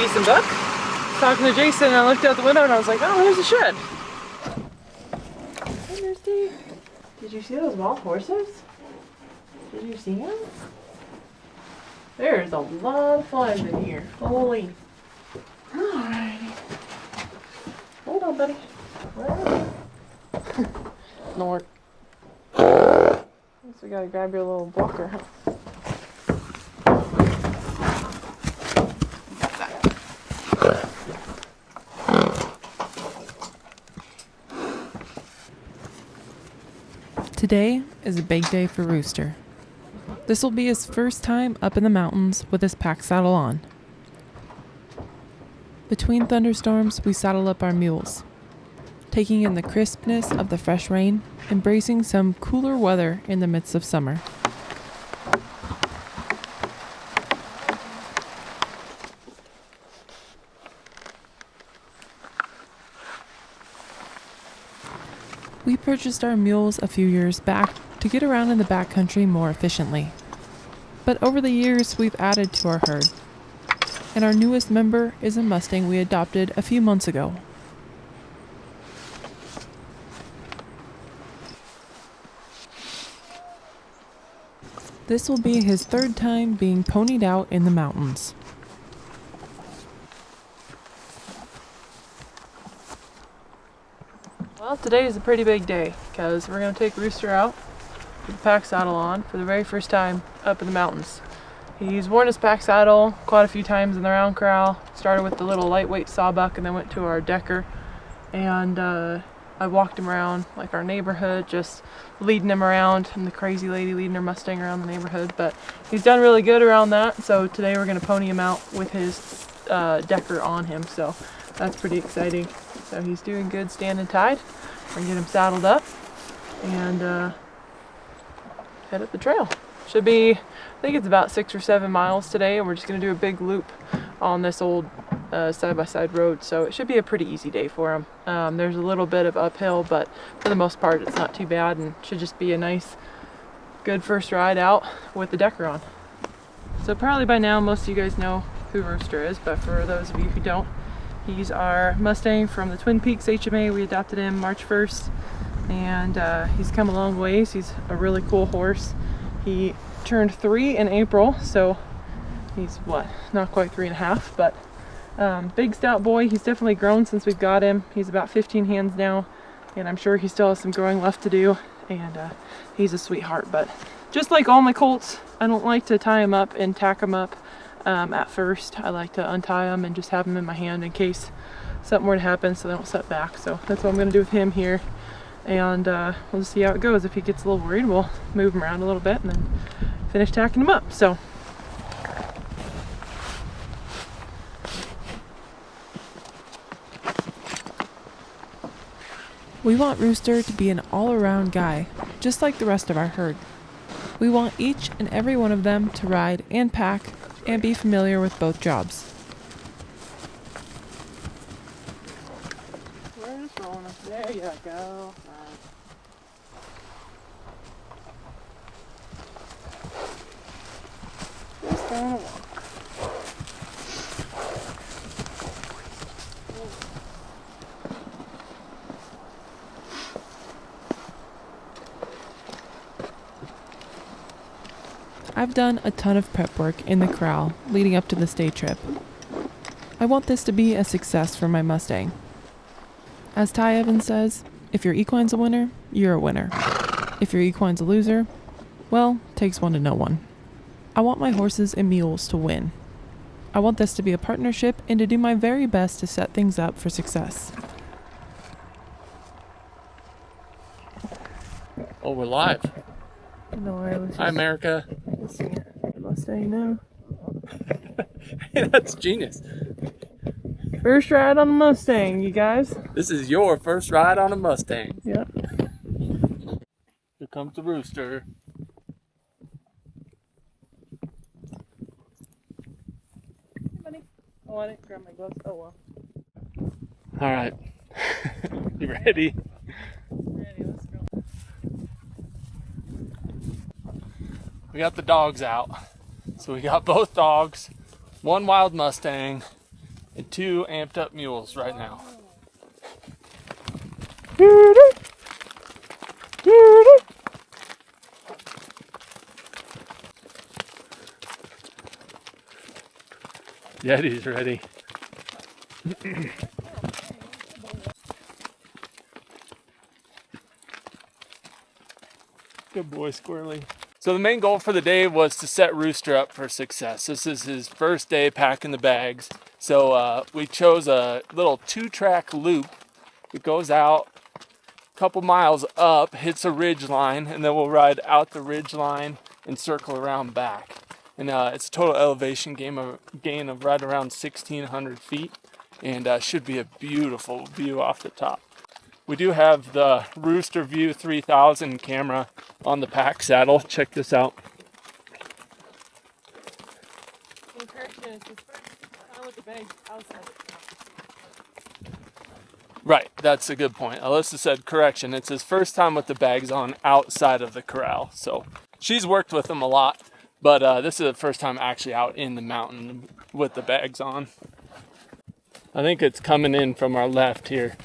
decent buck. Talking to Jason, and I looked out the window and I was like, oh, there's a shed. Hey, Misty. Did you see those wild horses? Did you see them? There's a lot of flies in here. Holy. Alrighty. Hold on, buddy. Snort. Guess we gotta grab your little blocker, huh? Today is a big day for Rooster. This will be his first time up in the mountains with his pack saddle on. Between thunderstorms, we saddle up our mules, taking in the crispness of the fresh rain, embracing some cooler weather in the midst of summer. We purchased our mules a few years back to get around in the backcountry more efficiently. But over the years, we've added to our herd. And our newest member is a Mustang we adopted a few months ago. This will be his third time being ponied out in the mountains. Well, today is a pretty big day because we're going to take Rooster out with the pack saddle on for the very first time up in the mountains. He's worn his pack saddle quite a few times in the round corral. Started with the little lightweight sawbuck and then went to our decker. And I walked him around like our neighborhood, just leading him around. I'm the crazy lady leading her Mustang around the neighborhood, but he's done really good around that. So today we're going to pony him out with his decker on him. So that's pretty exciting. So he's doing good standing tied. We're going to get him saddled up and head up the trail. Should be, I think it's about 6 or 7 miles today, and we're just going to do a big loop on this old side-by-side road, so it should be a pretty easy day for him. There's a little bit of uphill, but for the most part it's not too bad, and should just be a nice, good first ride out with the decker on. So probably by now most of you guys know who Rooster is, but for those of you who don't, he's our Mustang from the Twin Peaks HMA. We adopted him March 1st, and he's come a long ways. He's a really cool horse. He turned 3 in April, so he's what, not quite 3.5, but big stout boy. He's definitely grown since we've got him. He's about 15 hands now, and I'm sure he still has some growing left to do, and he's a sweetheart. But just like all my colts, I don't like to tie him up and tack him up at first. I like to untie them and just have them in my hand in case something were to happen so they don't set back. So that's what I'm going to do with him here, and we'll just see how it goes. If he gets a little worried, we'll move him around a little bit and then finish tacking him up. So we want Rooster to be an all-around guy, just like the rest of our herd. We want each and every one of them to ride and pack and be familiar with both jobs. We're just rolling up. There you go. Just going to walk. I've done a ton of prep work in the corral leading up to this day trip. I want this to be a success for my Mustang. As Ty Evans says, if your equine's a winner, you're a winner. If your equine's a loser, well, takes one to know one. I want my horses and mules to win. I want this to be a partnership and to do my very best to set things up for success. Oh, we're live. Hi, America. Mustang now. Hey, that's genius. First ride on the Mustang, you guys. This is your first ride on a Mustang. Yep. Here comes the Rooster. Hey, buddy. Oh, I didn't grab my gloves. Oh, well. All right. You ready? Ready, let's go. We got the dogs out. So we got both dogs, one wild Mustang, and 2 amped up mules right now. Yeti's ready. Good boy, Squirrely. So the main goal for the day was to set Rooster up for success. This is his first day packing the bags. So we chose a little 2-track loop. It goes out a couple miles up, hits a ridge line, and then we'll ride out the ridge line and circle around back. And it's a total elevation gain of right around 1,600 feet, and should be a beautiful view off the top. We do have the Rooster View 3000 camera on the pack saddle. Check this out. Right, that's a good point. Alyssa said, correction, it's his first time with the bags on outside of the corral. So she's worked with them a lot, but this is the first time actually out in the mountain with the bags on. I think it's coming in from our left here.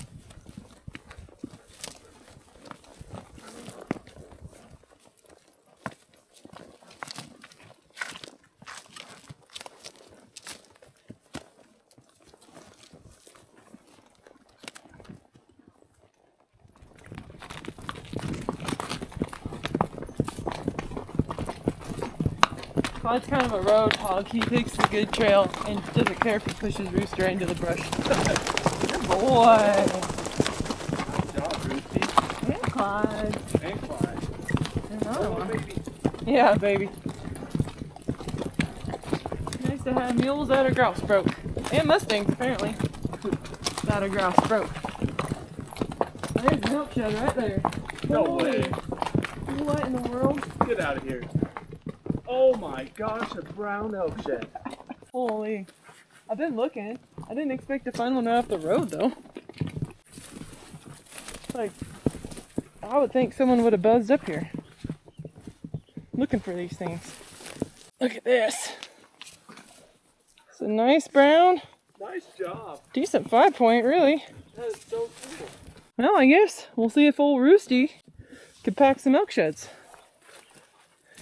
Clyde's kind of a road hog. He takes the good trail and doesn't care if he pushes Rooster into the brush. Good boy. Good job, Roosty. And Clyde. And Clyde. Another one. Baby. Yeah, baby. Nice to have mules that are grouse broke. And Mustangs, apparently. That are grouse broke. There's a milk shed right there. No Holy. way. What in the world? Get out of here. Oh my gosh, a brown elk shed. Holy. I've been looking. I didn't expect to find one right off the road though. Like, I would think someone would have buzzed up here looking for these things. Look at this. It's a nice brown. Nice job. Decent 5-point, really. That is so cool. Well, I guess we'll see if old Roosty could pack some elk sheds.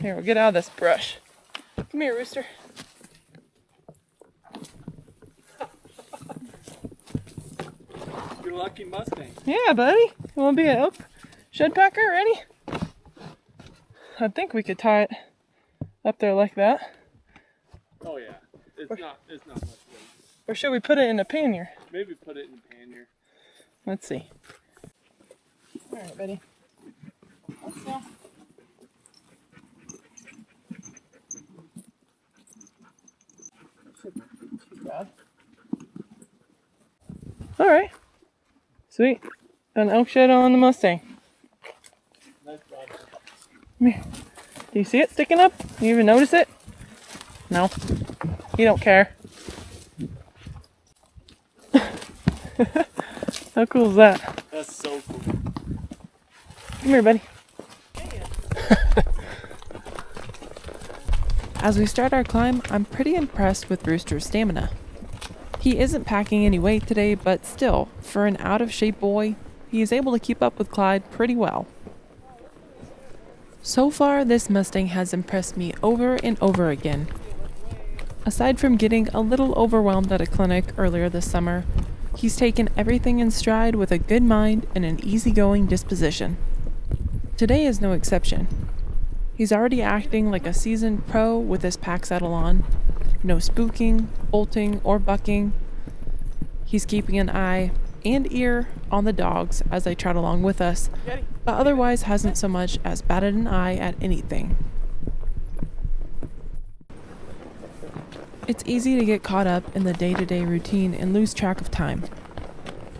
Here, we'll get out of this brush. Come here, Rooster. You're lucky Mustang. Yeah, buddy. You want to be an elk shed packer? Ready? I think we could tie it up there like that. Oh yeah. It's not much weight. Or should we put it in a pannier? Maybe put it in the pannier. Let's see. All right, buddy. Let's go. All right. Sweet. Got an elk shed on the Mustang. Nice job. Come here. Do you see it sticking up? You even notice it? No. You don't care. How cool is that? That's so cool. Come here, buddy. As we start our climb, I'm pretty impressed with Rooster's stamina. He isn't packing any weight today, but still, for an out-of-shape boy, he is able to keep up with Clyde pretty well. So far, this Mustang has impressed me over and over again. Aside from getting a little overwhelmed at a clinic earlier this summer, he's taken everything in stride with a good mind and an easygoing disposition. Today is no exception. He's already acting like a seasoned pro with his pack saddle on. No spooking, bolting, or bucking. He's keeping an eye and ear on the dogs as they trot along with us, but otherwise hasn't so much as batted an eye at anything. It's easy to get caught up in the day-to-day routine and lose track of time.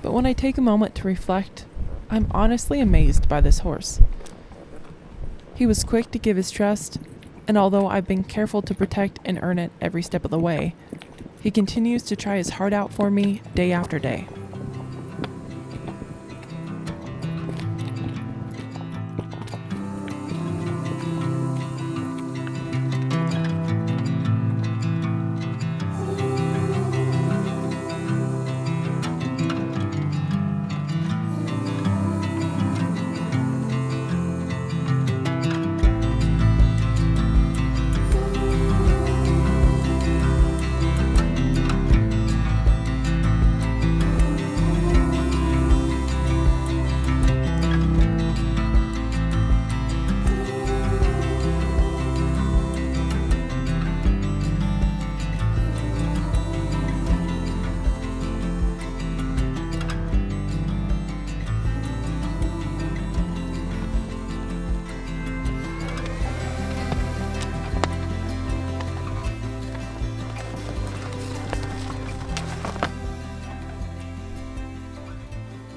But when I take a moment to reflect, I'm honestly amazed by this horse. He was quick to give his trust, and although I've been careful to protect and earn it every step of the way, he continues to try his heart out for me day after day.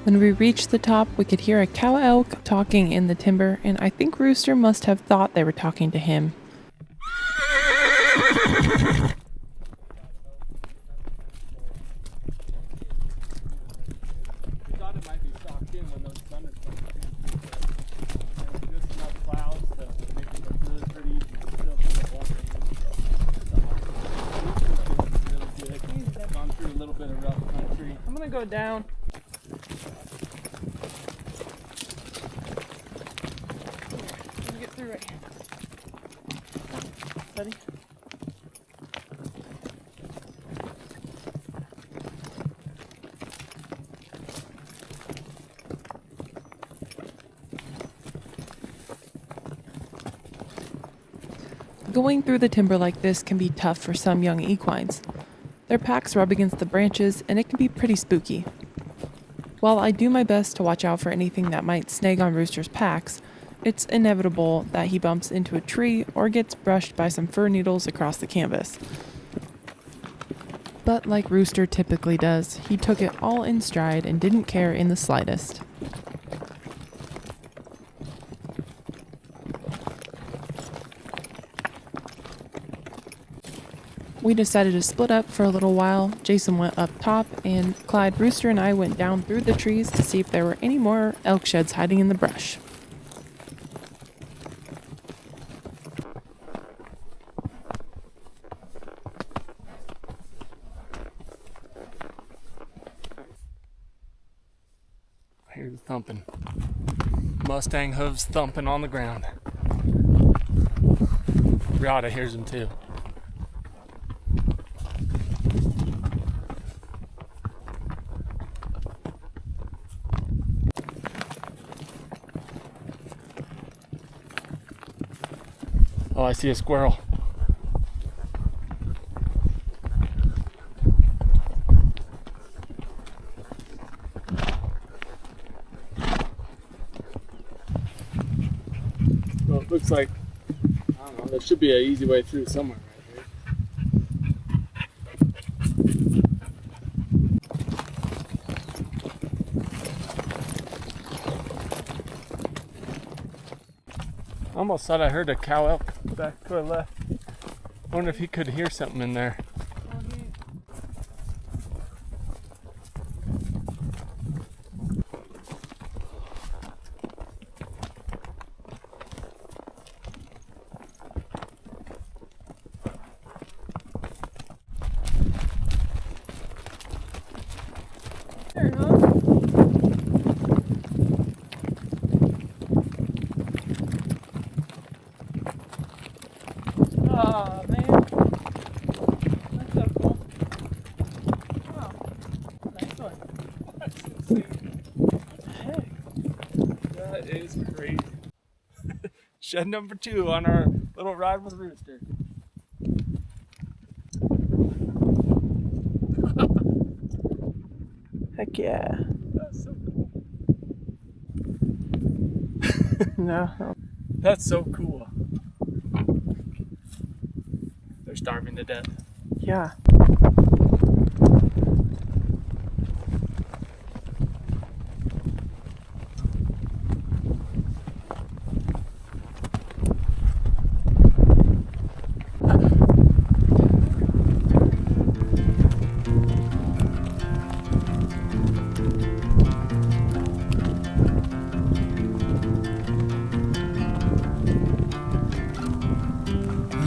When we reached the top, we could hear a cow elk talking in the timber, and I think Rooster must have thought they were talking to him. I'm gonna go down. Let me get through right here. Buddy. Going through the timber like this can be tough for some young equines. Their packs rub against the branches and it can be pretty spooky. While I do my best to watch out for anything that might snag on Rooster's packs, it's inevitable that he bumps into a tree or gets brushed by some fir needles across the canvas. But like Rooster typically does, he took it all in stride and didn't care in the slightest. We decided to split up for a little while. Jason went up top, and Clyde, Rooster, and I went down through the trees to see if there were any more elk sheds hiding in the brush. I hear the thumping. Mustang hooves thumping on the ground. Reata hears them too. Oh, I see a squirrel. Well, it looks like, I don't know, there should be an easy way through somewhere right here. I almost thought I heard a cow elk back to our left. I wonder if he could hear something in there. There, huh? Oh man, that's so cool. Wow, nice one. That's insane. What the heck? That is crazy. Shed number 2 on our little ride with Rooster. Heck yeah. That's so cool. No. That's so cool. They're starving to death. Yeah.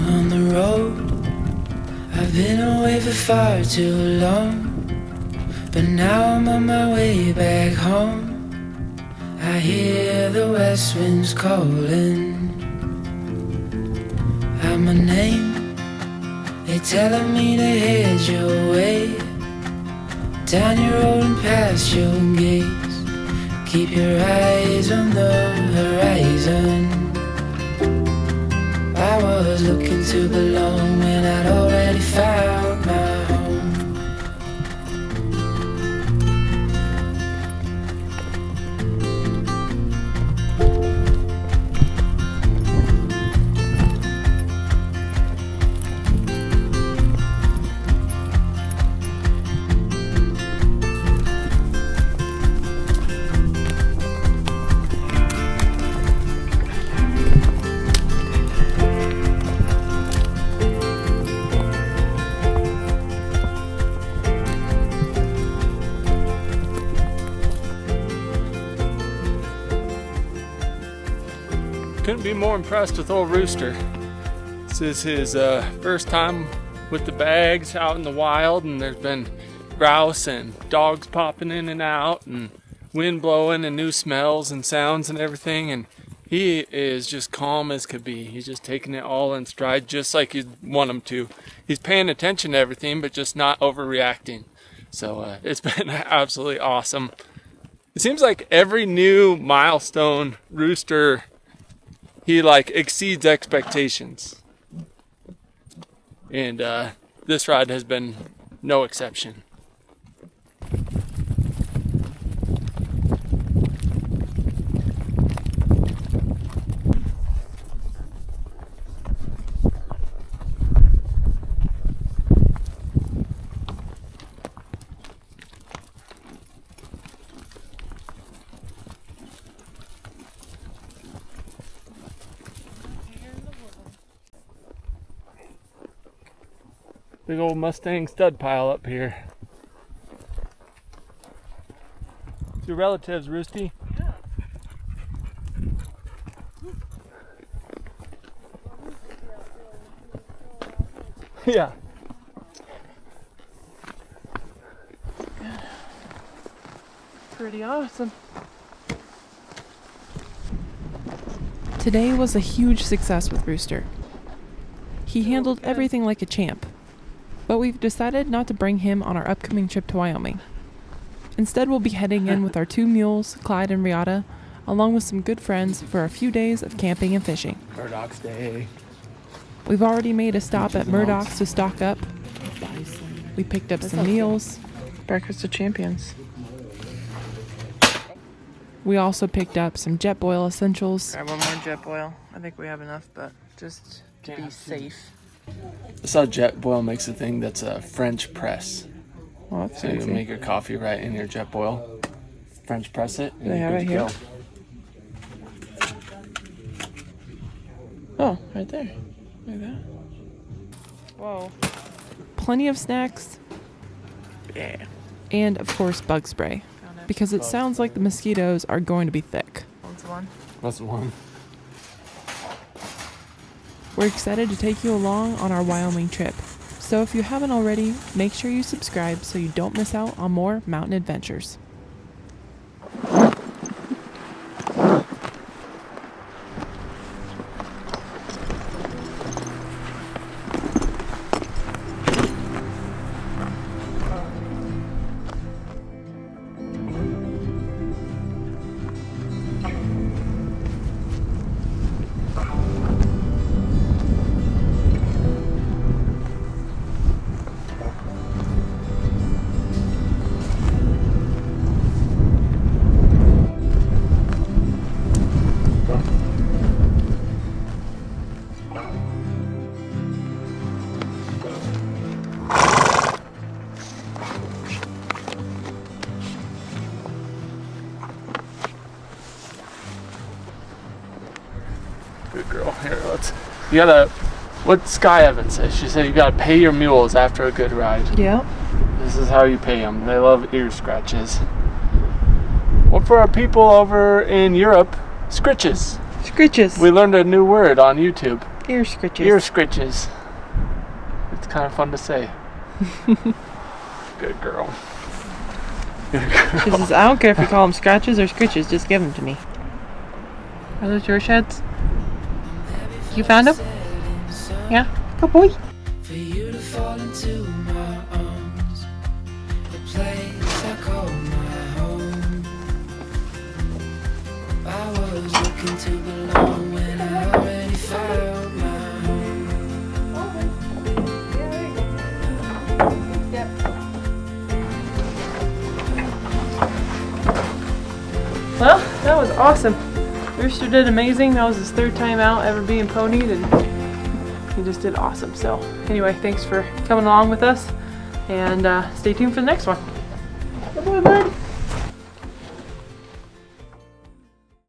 On the road, I've been away for far too long, but now I'm on my way back home. I hear the west winds calling out my name. They telling me to head your way, down your road and past your gates. Keep your eyes on the horizon. I was looking to belong when I'd already found my home. couldn't be more impressed with old Rooster. This is his first time with the bags out in the wild, and there's been grouse and dogs popping in and out and wind blowing and new smells and sounds and everything, and he is just calm as could be. He's just taking it all in stride, just like you want him to. He's paying attention to everything, but just not overreacting. So it's been absolutely awesome. It seems like every new milestone Rooster, he like exceeds expectations. And this ride has been no exception. Big old Mustang stud pile up here. It's your relatives, Roosty. Yeah. Pretty awesome. Today was a huge success with Rooster. He handled everything like a champ. But we've decided not to bring him on our upcoming trip to Wyoming. Instead, we'll be heading in with our 2 mules, Clyde and Reata, along with some good friends for a few days of camping and fishing. Murdoch's Day. We've already made a stop at Murdoch's to stock up. We picked up some meals. Breakfast of champions. We also picked up some jet boil essentials. Grab one more jet boil. I think we have enough, but just to be safe. I saw Jet Boil makes a thing that's a French press. Well, that's So you fancy. make your coffee right in your Jet Boil, French press it, and They you're have good it to here? go. Oh, right there. Look at that. Whoa. Plenty of snacks. Yeah. And, of course, bug spray. Because it sounds like the mosquitoes are going to be thick. That's one. That's the one. We're excited to take you along on our Wyoming trip. So if you haven't already, make sure you subscribe so you don't miss out on more mountain adventures. Good girl. Here, let's. You gotta. What Sky Evans says? She said you gotta pay your mules after a good ride. Yep. This is how you pay them. They love ear scratches. Well, for our people over in Europe, scritches. Scritches. We learned a new word on YouTube. Ear scritches. Ear scritches. It's kind of fun to say. Good girl. Good girl. She says, I don't care if you call them scratches or scritches, just give them to me. Are those your sheds? You found them? Yeah? Good boy. For you to fall into my arms, the place I call my home. I was looking to belong when I already found my home. Well, that was awesome. Rooster did amazing. That was his 3rd time out ever being ponied, and he just did awesome. So anyway, thanks for coming along with us, and stay tuned for the next one. Good boy, bud.